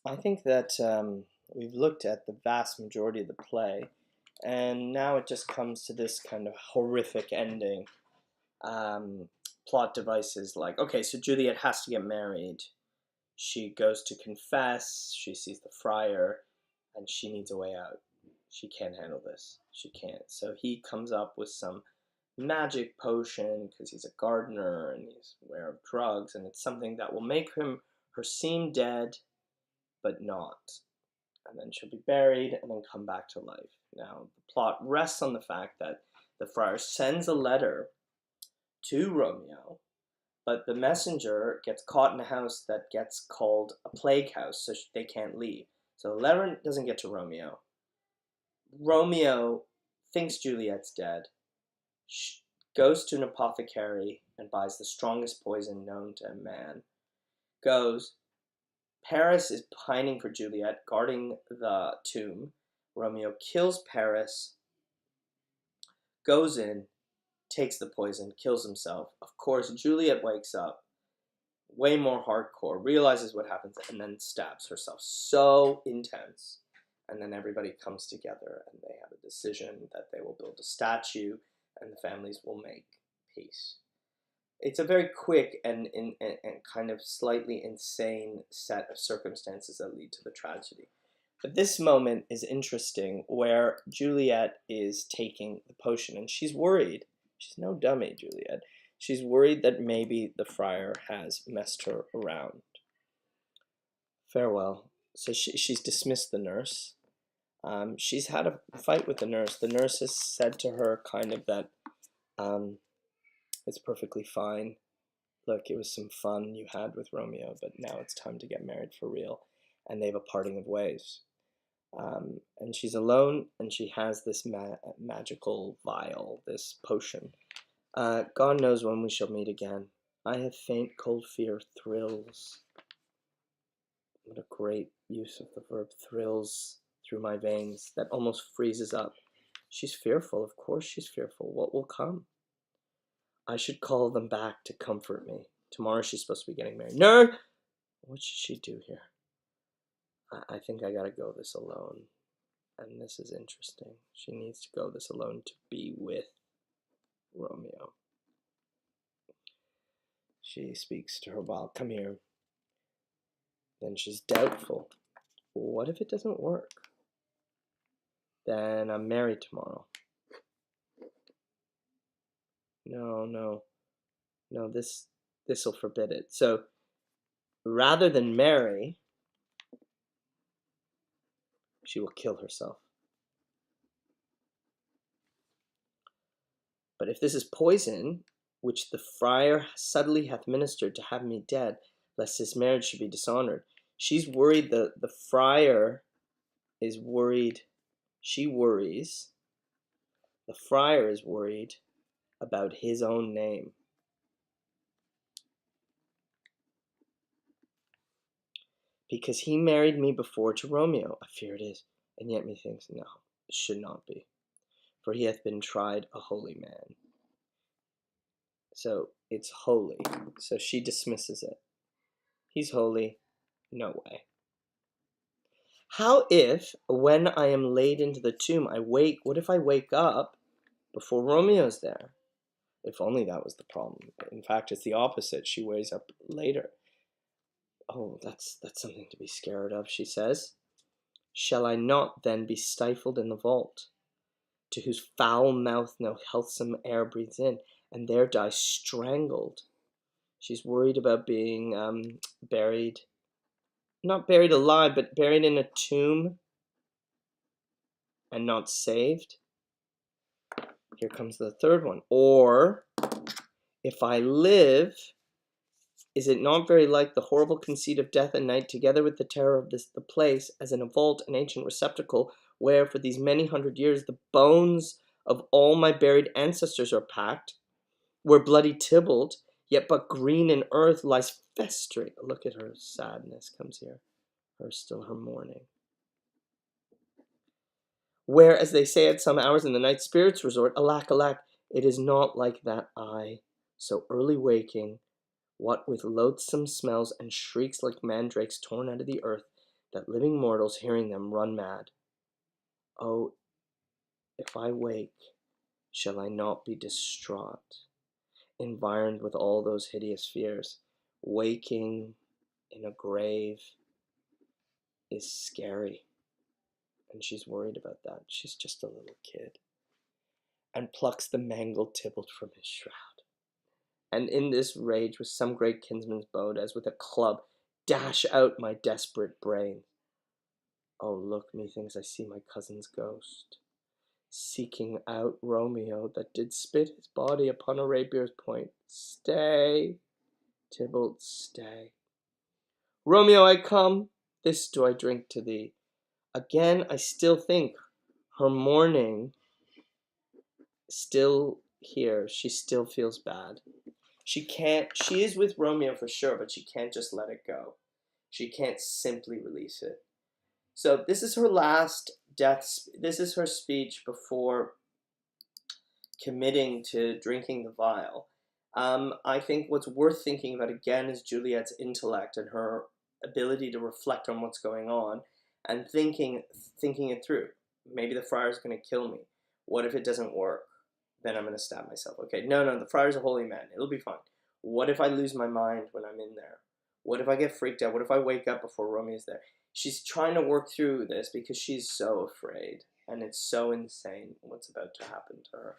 I think that we've looked at the vast majority of the play, and now it just comes to this kind of horrific ending. Um, Plot devices like, okay, so Juliet has to get married. She goes to confess, she sees the friar, and she needs a way out. She can't handle this. She can't. So he comes up with some magic potion because he's a gardener and he's aware of drugs, and it's something that will make her seem dead, but not. And then she'll be buried and then come back to life. Now, the plot rests on the fact that the friar sends a letter to Romeo, but the messenger gets caught in a house that gets called a plague house, so they can't leave. So the letter doesn't get to Romeo. Romeo thinks Juliet's dead, goes to an apothecary and buys the strongest poison known to man. Goes. Paris is pining for Juliet, guarding the tomb. Romeo kills Paris, goes in, takes the poison, kills himself. Of course, Juliet wakes up, way more hardcore, realizes what happens, and then stabs herself. So intense. And then everybody comes together and they have a decision that they will build a statue and the families will make peace. It's a very quick and kind of slightly insane set of circumstances that lead to the tragedy. But this moment is interesting where Juliet is taking the potion and she's worried. She's no dummy, Juliet. She's worried that maybe the friar has messed her around. Farewell. So she's dismissed the nurse. She's had a fight with the nurse. The nurse has said to her kind of that it's perfectly fine. Look, it was some fun you had with Romeo, but now it's time to get married for real. And they have a parting of ways. And she's alone, and she has this magical vial, this potion. God knows when we shall meet again. I have faint cold fear thrills. What a great use of the verb thrills through my veins. That almost freezes up. She's fearful, of course she's fearful. What will come? I should call them back to comfort me. Tomorrow she's supposed to be getting married. No! What should she do here? I think I gotta go this alone. And this is interesting. She needs to go this alone to be with Romeo. She speaks to her while, come here. Then she's doubtful. What if it doesn't work? Then I'm married tomorrow. No, this will forbid it. So rather than marry, she will kill herself. But if this is poison, which the friar subtly hath ministered to have me dead, lest his marriage should be dishonored, she's worried. The friar is worried. She worries. The friar is worried about his own name. Because he married me before to Romeo, I fear it is, and yet methinks, no, it should not be. For he hath been tried a holy man. So it's holy. So she dismisses it. He's holy. No way. How if, when I am laid into the tomb, I wake? What if I wake up before Romeo's there? If only that was the problem. In fact, it's the opposite. She wakes up later. Oh, that's something to be scared of, she says. Shall I not then be stifled in the vault, to whose foul mouth no healthsome air breathes in, and there die strangled? She's worried about being buried, not buried alive, but buried in a tomb and not saved. Here comes the third one. Or, if I live, is it not very like the horrible conceit of death and night, together with the terror of the place, as in a vault, an ancient receptacle, where for these many 100 years the bones of all my buried ancestors are packed, where bloody Tybalt, yet but green in earth, lies festering. Look at her sadness comes here. Her mourning. Where, as they say at some hours in the night, spirits resort, alack, alack, it is not like that I, so early waking, what with loathsome smells and shrieks like mandrakes torn out of the earth, that living mortals hearing them run mad. Oh, if I wake, shall I not be distraught, environed with all those hideous fears? Waking in a grave is scary, and she's worried about that. She's just a little kid. And plucks the mangled Tybalt from his shroud. And in this rage with some great kinsman's bode, as with a club, dash out my desperate brain. Oh, look, methinks I see my cousin's ghost, seeking out Romeo that did spit his body upon a rapier's point. Stay, Tybalt, stay. Romeo, I come, this do I drink to thee. Again, I still think her mourning still here. She still feels bad. She is with Romeo for sure, but she can't just let it go. She can't simply release it. So this is her last this is her speech before committing to drinking the vial. I think what's worth thinking about again is Juliet's intellect and her ability to reflect on what's going on and thinking it through. Maybe the friar's going to kill me. What if it doesn't work? Then I'm going to stab myself. Okay, no, the friar's a holy man. It'll be fine. What if I lose my mind when I'm in there? What if I get freaked out? What if I wake up before Romeo's there? She's trying to work through this because she's so afraid. And it's so insane what's about to happen to her.